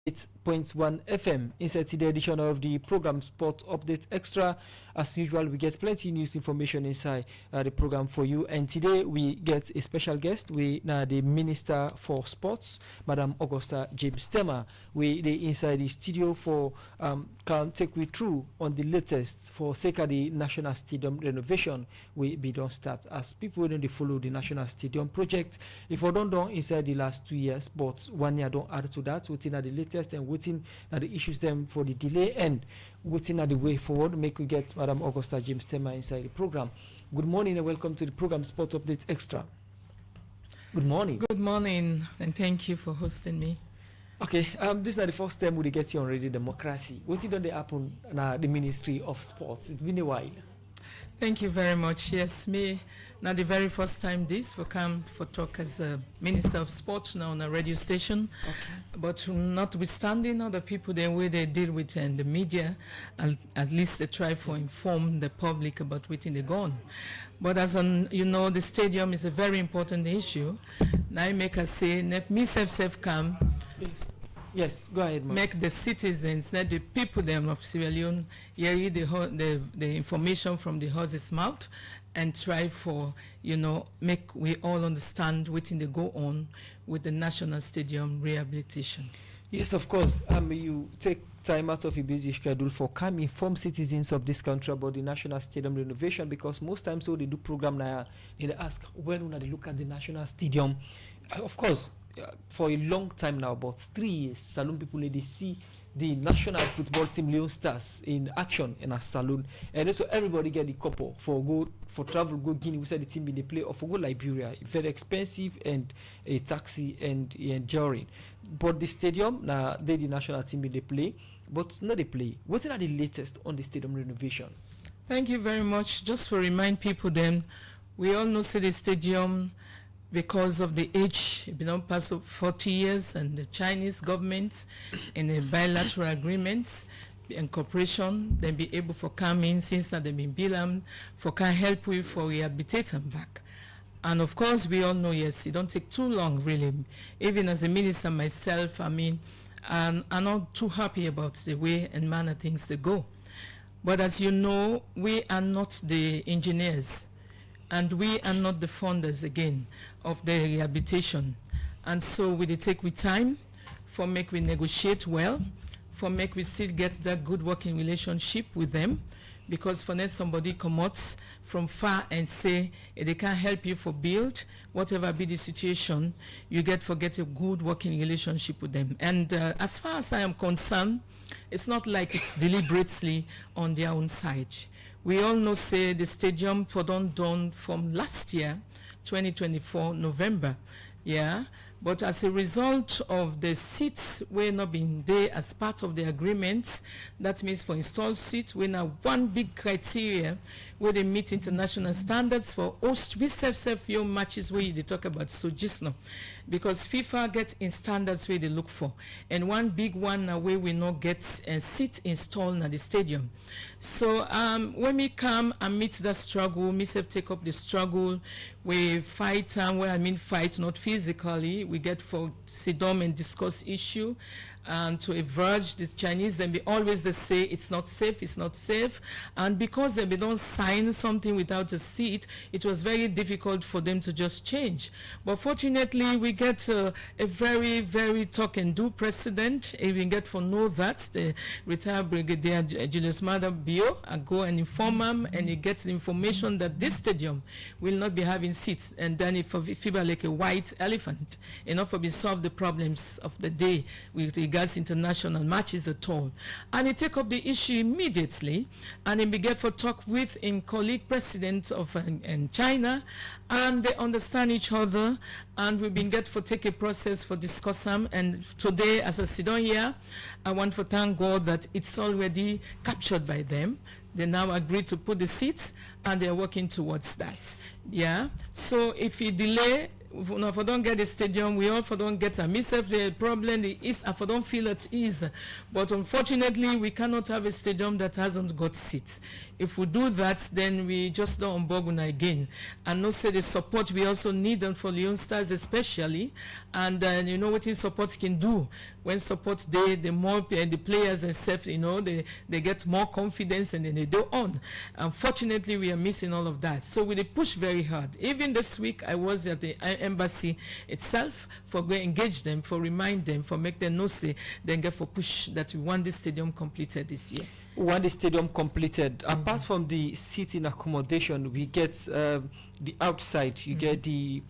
8.1 FM inside the edition of the program Sport Update Extra. As usual, we get plenty news information inside the program for you. And today we get a special guest. We now the Minister for Sports, Madam Augusta James Tema. We they inside the studio for can take we through on the latest for Seka the National Stadium renovation. We be don't start as people don't follow the National Stadium project. If we don't done inside the last 2 years, but 1 year don't add to that. Within at the latest and waiting at the issues them for the delay and waiting at the way forward. Make we get Madam Augusta James Tema inside the program. Good morning and welcome to the program Sport Updates Extra. Good morning. Good morning and thank you for hosting me. Okay, this is not the first time we get you on Radio Democracy. What's it done they happen in the Ministry of Sports? It's been a while. Thank you very much. Yes, me, not the very first time this will come for talk as a Minister of Sport now on a radio station. Okay. But notwithstanding other people, the way they deal with the media, at least they try to inform the public about what they go on. But as you know, the stadium is a very important issue. Now I make us say, me self come. Yes, go ahead, ma'am. Make the citizens, not the people them of Sierra Leone, hear the information from the horse's mouth and try for, make we all understand what they go on with the National Stadium rehabilitation. Yes, of course. You take time out of your busy schedule for come inform citizens of this country about the National Stadium renovation, because most times so they do program now, they ask when they look at the National Stadium. Of course, for a long time now, about 3 years, Saloon people they see the national football team Leone Stars in action in a saloon, and also everybody get the couple for travel go Guinea. We said the team in the play or for go Liberia, very expensive and a taxi and enduring. But the stadium now they the national team in the play, but not the play. What are the latest on the stadium renovation? Thank you very much. Just to remind people, then we all know the stadium. Because of the age, past 40 years, and the Chinese government in a bilateral agreements and cooperation, then be able for come in since that they've been built for can help with for rehabilitate them back. And of course, we all know, yes, it don't take too long, really. Even as a minister myself, I'm not too happy about the way and manner things they go. But as you know, we are not the engineers. And we are not the funders again of the rehabilitation. And so we take with time for make we negotiate well, for make we still get that good working relationship with them. Because for next somebody come out from far and say they can't help you for build, whatever be the situation, you get a good working relationship with them. And as far as I am concerned, it's not like it's deliberately on their own side. We all know say the stadium for done from last year, 2024 November, yeah. But as a result of the seats were not being there as part of the agreements, that means for installed seats, we now one big criteria where they meet international standards for host we self-your matches where they talk about so just now. Because FIFA gets in standards where they look for. And one big one now where we not get a seat installed at the stadium. So when we come and meet that struggle, myself take up the struggle, we fight, fight not physically, we get for sit down and discuss issue. To average the Chinese, then always they say it's not safe, and because they don't sign something without a seat, it was very difficult for them to just change. But fortunately, we get a very, very talk and do president. We get to know that the retired Brigadier Julius Mada Bio, I go and inform him, and he gets the information that this stadium will not be having seats, and then if fever like a white elephant, enough to solve the problems of the day with regards international matches at all. And he take up the issue immediately, and he began to talk with his colleague president of in China, and they understand each other, and we've been get for take a process for discuss them. And today, as I sit down here, I want to thank God that it's already captured by them. They now agreed to put the seats, and they're working towards that. Yeah. So if he delay, if I don't get the stadium, we all for don't get a myself the problem is if I don't feel at ease. But unfortunately, we cannot have a stadium that hasn't got seats. If we do that, then we just don't unboggle again. And no say the support we also need them for Leone Stars especially. And you know what his support can do. When support the more the players themselves, you know, they get more confidence and then they go on. Unfortunately, we are missing all of that. So we push very hard. Even this week, I was at the embassy itself for go engage them, for remind them, for make them know say, then get for push that we want this stadium completed this year. When the stadium completed, apart from the seating accommodation, we get the outside. You get the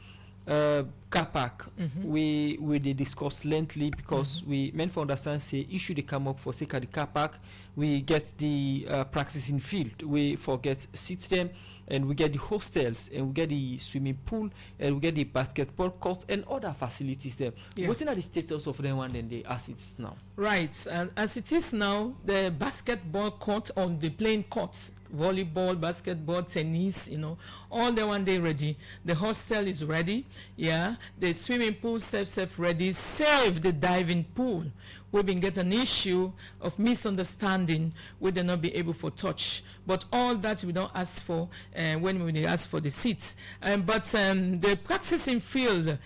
car park. We they discuss lengthily because we meant for understand say issue they come up for sake of the car park. We get the practicing field. We forget seats them, and we get the hostels, and we get the swimming pool, and we get the basketball courts and other facilities there. Yeah. What's the status of them and the assets now? Right, and as it is now, the basketball court on the playing courts, volleyball, basketball, tennis, you know, all the one day ready. The hostel is ready, yeah. The swimming pool self ready, save the diving pool. We've been getting an issue of misunderstanding where they not be able for touch. But all that we don't ask for when we ask for the seats. But the practicing field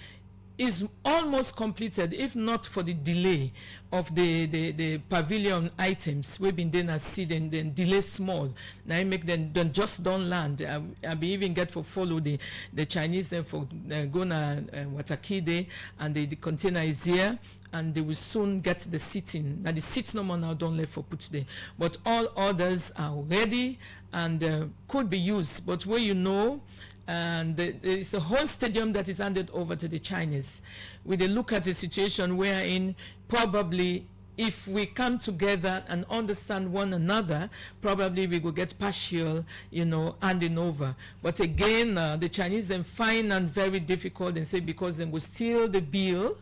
is almost completed, if not for the delay of the pavilion items. We've been then see them then delay small. Now I make them just don't land. I be even get for follow the Chinese then for go na Watakide, and the container is here. And they will soon get the seating. Now the seats no more now don't let for put there. But all others are ready and could be used. But where you know, and it's the whole stadium that is handed over to the Chinese. We look at a situation wherein probably if we come together and understand one another, probably we will get partial, you know, handing over. But again, the Chinese then find and very difficult and say because they will steal the bill,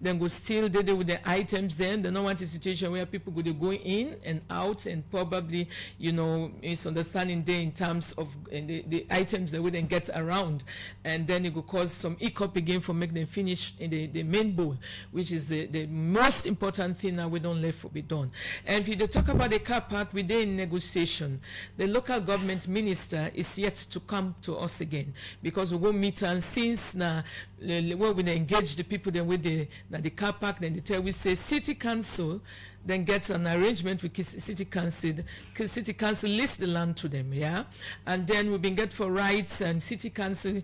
then go steal with the items. Then they don't want a situation where people go in and out and probably, you know, misunderstanding there in terms of the items they wouldn't get around, and then it will cause some hiccup again for make them finish in the main bowl, which is the most important thing that we don't let for be done. And if you talk about the car park, we're there in negotiation. The local government minister is yet to come to us again because we will meet, and since now where we engage the people then with the car park, then they tell we say city council then gets an arrangement with city council. City council lists the land to them, yeah, and then we've been get for rights, and city council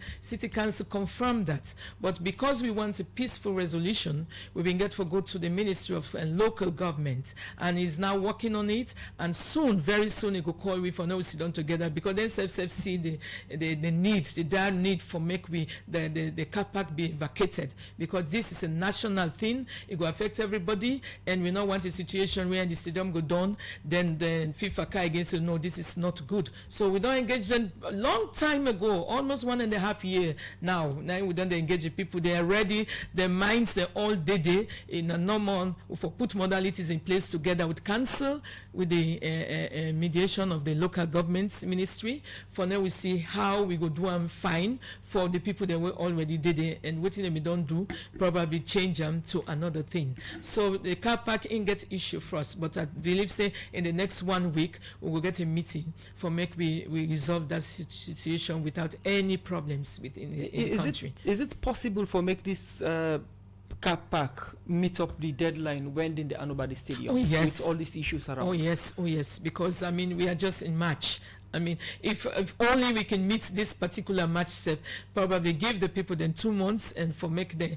confirm that. But because we want a peaceful resolution, we've been get for go to the Ministry of Local Government, and he's now working on it. And soon, very soon, he will call we for now we sit down together because then self see the need, the dire need for make we the car park be vacated, because this is a national thing. It will affect everybody, and we don't want a situation where the stadium go down, then the FIFA car against no, this is not good. So we don't engage them a long time ago, almost 1.5 years now. Now we don't engage the people. They are ready. Their minds, they're all dead in a normal for put modalities in place together with council, with the mediation of the local government ministry. For now, we see how we go do and fine for the people that were already did it, and what we don't do, probably change them to another thing. So the car park in get issue for us, but I believe say in the next 1 week we will get a meeting for make we resolve that situation without any problems within the country. Is it possible for make this car park meet up the deadline when in the Anobadi Stadium? Oh yes. With all these issues around. Oh yes, because I mean we are just in March. I mean, if only we can meet this particular match step, probably give the people then 2 months and for make them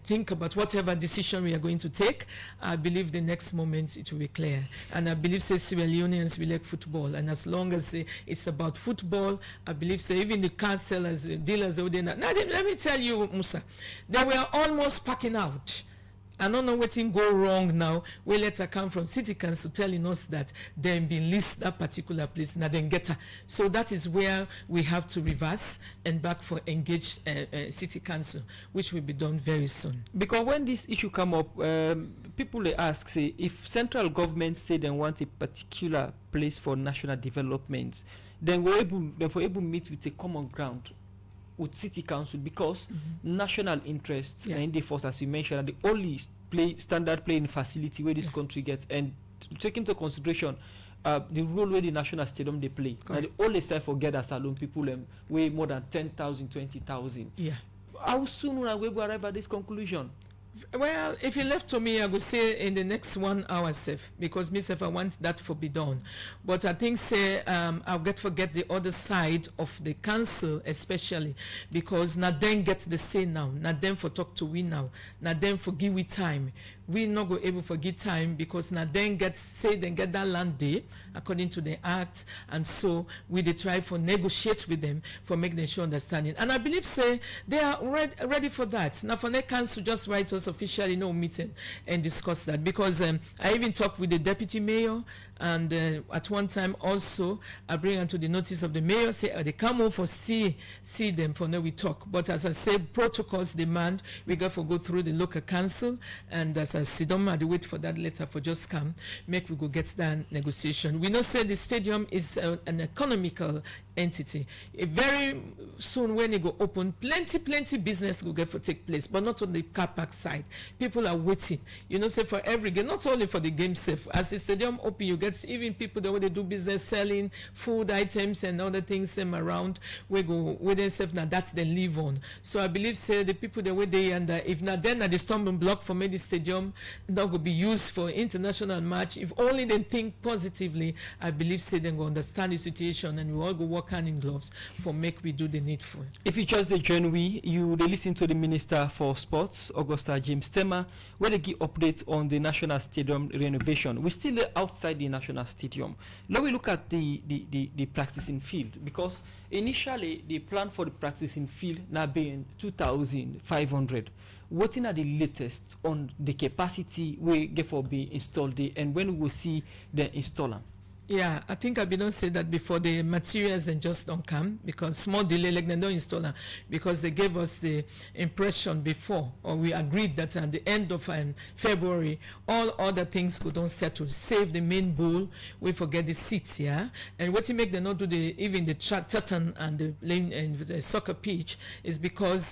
think about whatever decision we are going to take. I believe the next moment it will be clear. And I believe say Sierra Leoneans will like football. And as long as it's about football, I believe say even the car sellers, the dealers, now let me tell you, Musa, they were almost packing out. I don't know what thing go wrong now. We letter come from city council telling us that they been list that particular place, now then get her. So that is where we have to reverse and back for engaged city council, which will be done very soon. Because when this issue come up, people they ask, say, if central government say they want a particular place for national development, then we're able to meet with a common ground. with city council because national interests Yeah. and the force, as you mentioned, are the only standard playing facility where this country gets, and take into consideration the role where the national stadium they play. Now the only side for get as alone people weigh more than 10,000, 20,000. Yeah. How soon will we arrive at this conclusion? Well, if you left to me, I would say in the next 1 hour, safe, because myself, I want that to be done. But I think, say, I'll forget the other side of the council, especially, because not them get the say now, not them for talk to we now, not them for give we time. We not go able for give time because not them get say they get that land day according to the act, and so we they try for negotiate with them for make them sure understanding. And I believe say they are ready for that. Now for the council just write us officially no meeting and discuss that, because I even talked with the deputy mayor, and at one time also I bring unto the notice of the mayor, say they come over see them for now we talk. But as I say, protocols demand we got to go through the local council, and as I sit down and wait for that letter for just come make we go get that negotiation. We know say the stadium is an economical entity. Very soon when it go open, plenty business will get for take place, but not on the car park side. People are waiting, you know, say for every game, not only for the game safe. As the stadium open, you get even people that when they do business selling food items and other things around, we go with themselves now that they live on. So I believe say the people that were there, and if not then at the stumbling block for many stadium that will be used for international match. If only they think positively, I believe say they go understand the situation, and we all go work hand in gloves for make we do the needful. If you just the journey, you they listen to the Minister for Sports, Augusta James Tema, where they give updates on the National Stadium renovation. We're still outside the National Stadium. Now we look at the practicing field, because initially the plan for the practicing field now being 2,500. What are the latest on the capacity we get for being installed there, and when we will see the installer? Yeah, I think I've been say that before. The materials and just don't come because small delay, like they don't install them, because they gave us the impression before, or we agreed that at the end of February, all other things could don't settle. Save the main bowl, we forget the seats, yeah. And what you make them not do even the tartan and the lane and the soccer pitch is because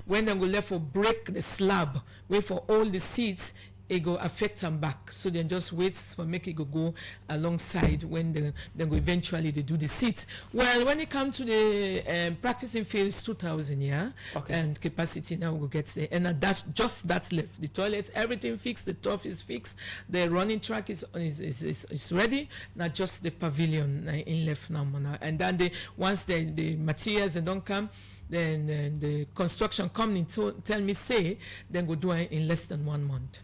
when they will left for break the slab, wait for all the seats, it go affect them back, so then just wait for make it go alongside when they go eventually they do the seat. Well, when it comes to the practicing fields, 2,000, yeah, okay. And capacity now we'll get there, and that's just that's left. The toilets, everything fixed, the turf is fixed, the running track is ready. Now just the pavilion in left now, and then once the materials they don't come. Then the construction company tell me say then go do it in less than 1 month.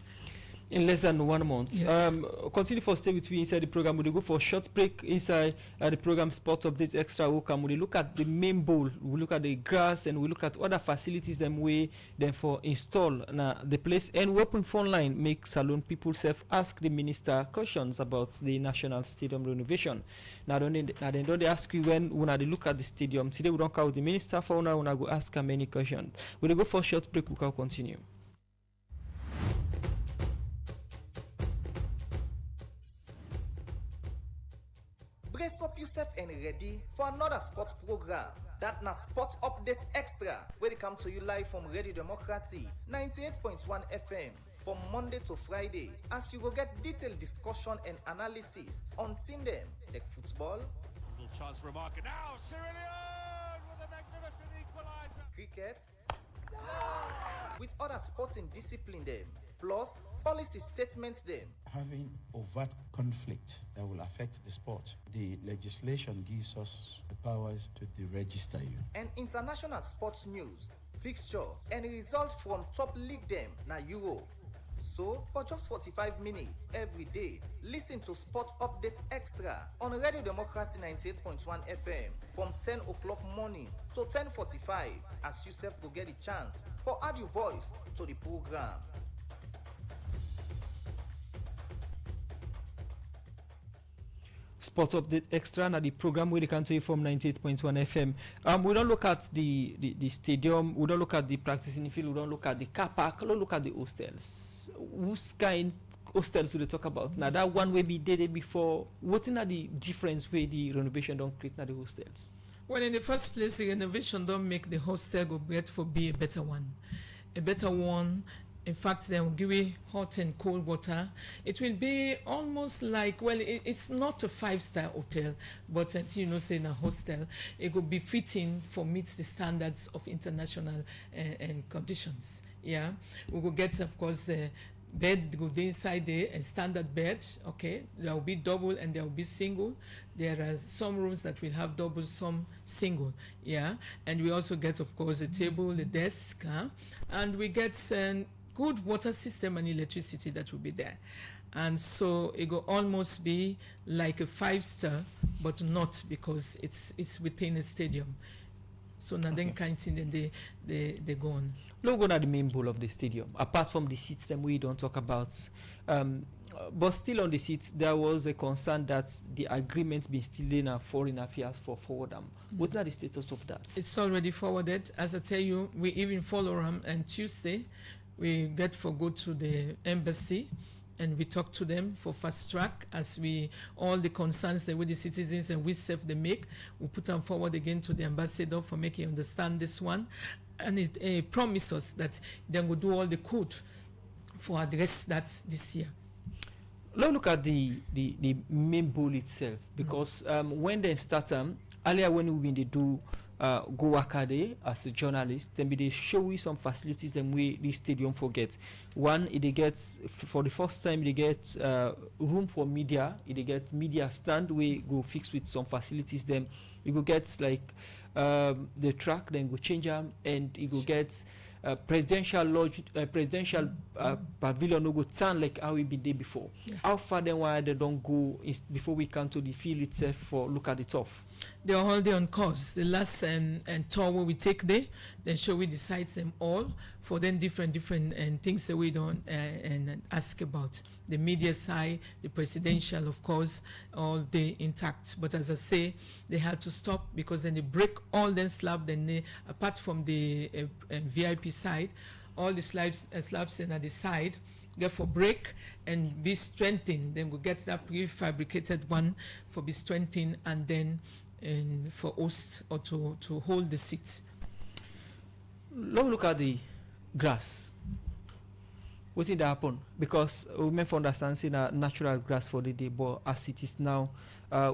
In less than 1 month. Yes. Continue for stay with me inside the program. We'll go for a short break inside the program Sport Updates Extra. We'll come. We'll look at the main bowl. We'll look at the grass, and we'll look at other facilities them way then for install the place. And we'll open phone line make salon people self ask the minister questions about the National Stadium renovation. Now don't they ask you when they look at the stadium. Today we don't call the minister for now. Go ask him many questions. We'll go for a short break. We'll continue. Brace up yourself and ready for another sports program. That na Sport Update Extra, where they come to you live from Radio Democracy 98.1 FM from Monday to Friday, as you will get detailed discussion and analysis on team them like football, little chance for a marker now. Sierra Leone with a magnificent equalizer. Cricket, with other sporting discipline them, plus policy statements them. Having overt conflict that will affect the sport, the legislation gives us the powers to deregister you. And international sports news, fixture, and results from top league them na Euro. So, for just 45 minutes every day, listen to Sport Update Extra on Radio Democracy 98.1 FM from 10 o'clock morning to 10:45, as yourself will get a chance for add your voice to the program. Sport Update Extra na the program where they can tell you from 98.1 FM. We don't look at the stadium, we don't look at the practicing field, we don't look at the car park, we don't look at the hostels. Whose kind hostels do they talk about? Now that one way we did it before, what's in the difference where the renovation don't create now the hostels? Well, in the first place, the renovation don't make the hostel go get for be a better one. A better one. In fact, they will give you hot and cold water. It will be almost like, well, it's not a 5-star hotel, but until say in a hostel, it will be fitting for meets the standards of international and conditions. Yeah, we will get, of course, the bed go inside there, a standard bed. Okay, there will be double and there will be single. There are some rooms that will have double, some single. Yeah, and we also get, of course, a table, a desk, and we get good water system and electricity that will be there. And so it will almost be like a 5-star, but not, because it's within a stadium. So now then kind of thing, then they go on. Let's go to the main bowl of the stadium. Apart from the seats, then we don't talk about. But still on the seats, there was a concern that the agreement been still in foreign affairs for forward. What's the status of that? It's already forwarded. As I tell you, we even follow them. And Tuesday, we get for go to the embassy and we talk to them for fast track, as we all the concerns that with the citizens and we self they make, we put them forward again to the ambassador for making understand this one, and it promised us that they will do all they could for address that this year. Let's look at the main bowl itself, because when they start earlier, when we been do go work as a journalist, then they show you some facilities and we the stadium forget. One, it gets for the first time they get room for media. It get media stand we go fix with some facilities. Then you go get like the track, then go change them, and you go get presidential lodge, presidential pavilion. No go turn like how we been there before. Yeah. How far then why they don't go before we come to the field itself for look at it off? They are already on course. The last and tour where we take there, then show we decide them all for then different things that we don't and ask about. The media side, the presidential, of course, all day intact. But as I say, they had to stop because then they break all then slab. Then they, apart from the VIP side, all the slabs in at the side get for break and be strengthened. Then we get that prefabricated one for be strengthened, and then for host or to hold the seat. Let's look at the grass. What did happen? Because we may understand saying a natural grass for the day, but as it is now,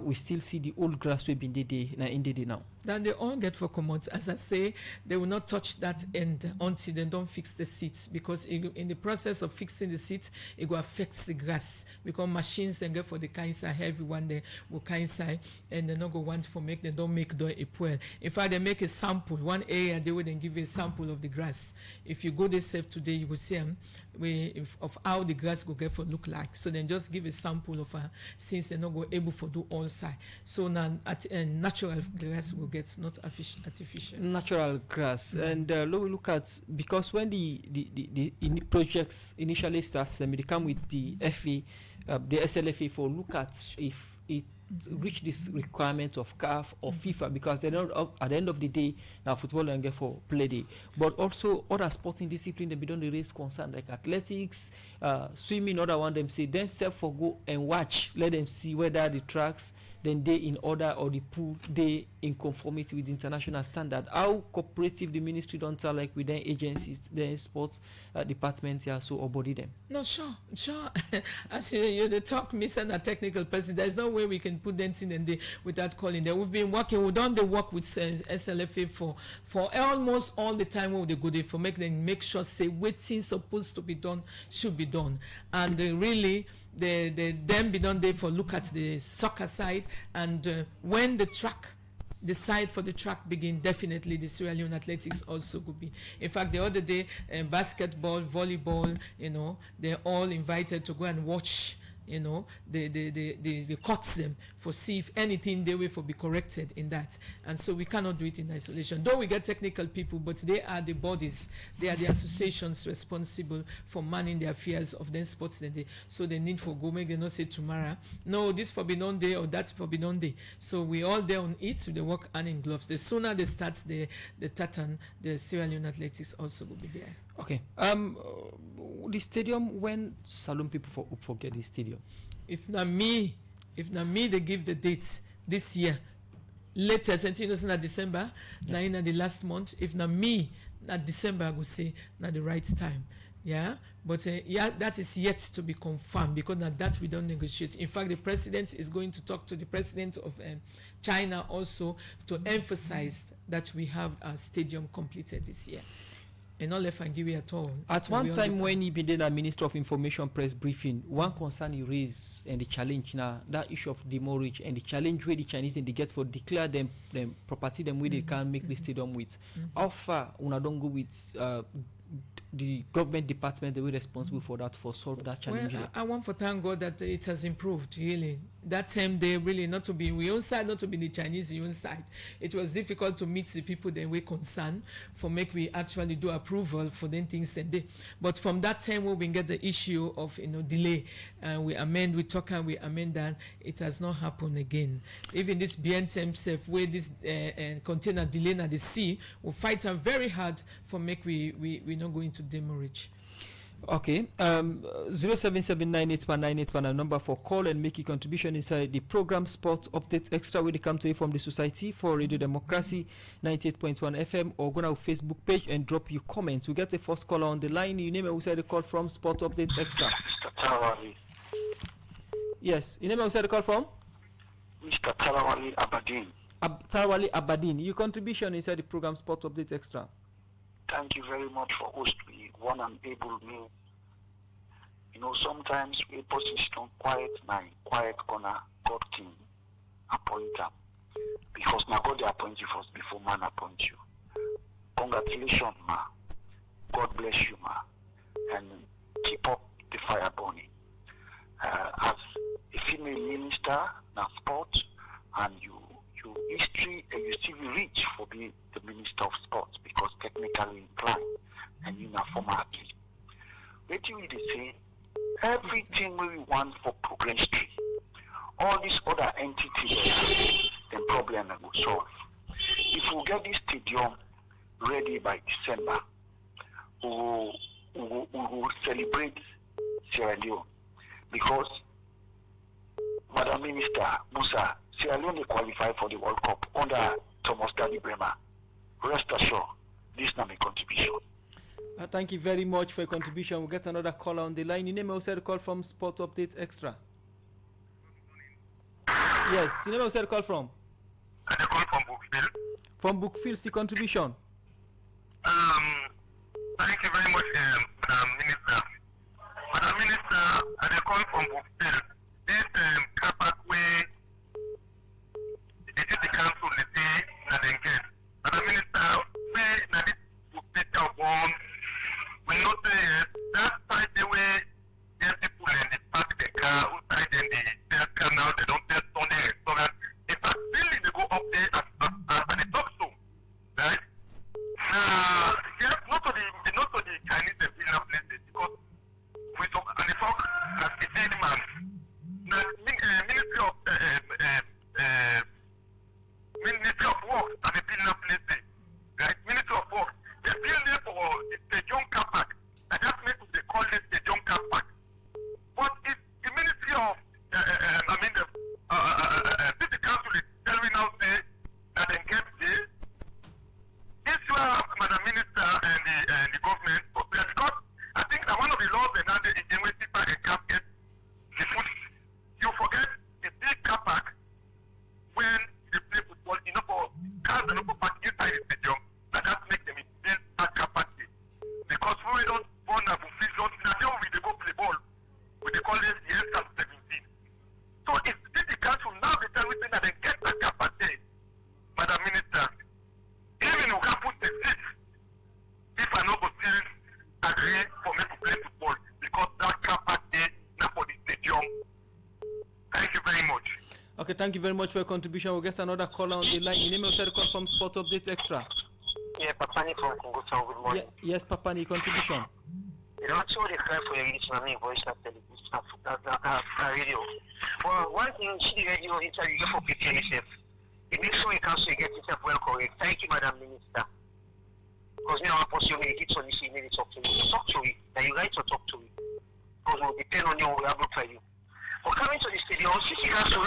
we still see the old grass we've been in the day now. Then they all get for commons. As I say, they will not touch that end until they don't fix the seats, because in the process of fixing the seats, it will affect the grass, because machines then get for the kind side heavy one, they will kind side, and they not go want for make, they don't make the well. In fact, they make a sample, one area they will then give you a sample of the grass. If you go there safe today, you will see them of how the grass will get for look like. So then just give a sample of since they're not go able to do all side. So now natural grass will get, not artificial. Natural grass. And look at, because when the projects initially starts, they come with the FA, the SLFA for look at if it reach this requirement of CAF or FIFA, because they don't at the end of the day now football and get for play day, but also other sporting discipline they be done the raise concern like athletics, swimming. Other one them say then self for go and watch, let them see whether the tracks then they in order or the pool they in conformity with international standard. How cooperative the ministry don't tell like with their agencies, their sports departments here, so or body them. No, sure. As you the talk, miss and a technical person, there's no way we can put them in the without calling them. We've been working, we've done the work with SLFA for almost all the time when they go there for make sure say what things supposed to be done should be done, and really they then be done there for look at the soccer side, and when the side for the track begin, definitely the Sierra Leone athletics also could be. In fact, the other day, basketball, volleyball, they're all invited to go and watch. They cuts them for see if anything they will for be corrected in that, and so we cannot do it in isolation. Though we get technical people, but they are the bodies, they are the associations responsible for manning the affairs of them sports. So they need for go make they not say tomorrow, no, this forbidden day or that forbidden day. So we all there on it. So they work hand in gloves. The sooner they start the tartan, the Sierra Leone athletics also will be there. Okay. The stadium, when Salone people forget the stadium. If not me, they give the dates this year. latest until na December, na in the last month. If na me, na December, I would say na the right time. Yeah, but that is yet to be confirmed because now that we don't negotiate. In fact, the president is going to talk to the president of China also to emphasize that we have our stadium completed this year. And not left Angiri at all. At one time when he been the Minister of Information press briefing, one concern he raised and the challenge now, that issue of demurrage and the challenge where the Chinese they get for declare them property them where they can make the stadium with. How far una don't go with the government department they were responsible for that for solve that challenge? Well, I want to thank God that it has improved really. That time they really not to be we own side, not to be the Chinese own side. It was difficult to meet the people that were concerned for make we actually do approval for them things that day. But from that time when we get the issue of delay, we amend, we talk and we amend that it has not happened again. Even this BNTM self where this container delay at the sea, we fight very hard for make we not going to demurrage. Okay, 077981981 a number for call and make a contribution inside the program Sport Updates Extra where they come to you from the Society for Radio Democracy 98.1 FM or go to our Facebook page and drop your comments. We get the first caller on the line. You name it, we say the call from Sport Updates Extra. Mr. Tarawali. Yes, you name it, we say the call from? Mr. Tarawali Abadin. Tarawali Abadin. Your contribution inside the program Sport Updates Extra. Thank you very much for hosting me. One and able me. Sometimes we position on quiet corner, God king appoint them. Because now God they appoint you first before man appoint you. Congratulations, ma. God bless you, ma. And keep up the fire burning. As a female minister in sport, and you history and you still reach for being the minister of sports because technically inclined and you're a former athlete. What do we say? Everything we want for progress tree, all these other entities, the problem will solve. If we get this stadium ready by December, we will celebrate Sierra Leone because Madam Minister Musa, Sierra Leone qualify for the World Cup under Thomas Daddy Bremer. Rest assured, this is not my contribution. Thank you very much for your contribution. We'll get another caller on the line. Your name also the call from Sport Updates Extra. Yes, your name also the call from? I call from Bookfield. From Bookfield, the contribution. Thank you very much, Madam Minister. Madam Minister, I call from Bookfield. This car parkway, the city council, they say, that they get. Madam Minister, where na this Bookfield one, we know that side the way there people and they park the car outside and they car now, they don't test on the restaurant. In fact, really they go up there and they talk so, right? Yes, not to the Chinese they feel now places because we talk and the talk as the same man. The Ministry of Works and the building places, right? Ministry of Works, they build it for the young car park. And that's made they call it the young car park. But if the Ministry of the City Council is telling us that they get this, this will Madam Minister and the government because I think that one of the laws that the University Park and Cap get they put you forget the big car park when they play football, for cars and for park inside the stadium, and that makes them build that car park because we don't born a vision, now we go play ball, we call it the S17. So if the council now they tell me that they get that car park there, Madam Minister, even we can put the seat if I know go still agree for me to play football because that car park there now for the stadium. Thank you very much. Okay, thank you very much for your contribution. We'll get another caller on the line. Your name also the call from Sport Updates Extra. Yeah, Papani from Congo Town, good morning. Yes, Papani, contribution. You don't show the cry for your listener, me voice at radio. Well, one thing, she radio interview for picture yourself. It makes sure you can get yourself well correct. Thank you, Madam Minister. Because now I post your minute, so you see me talk to you. Talk to me. Now you like to talk to me. Because we'll depend on you, we will look for you. For coming to the stadium, City Council,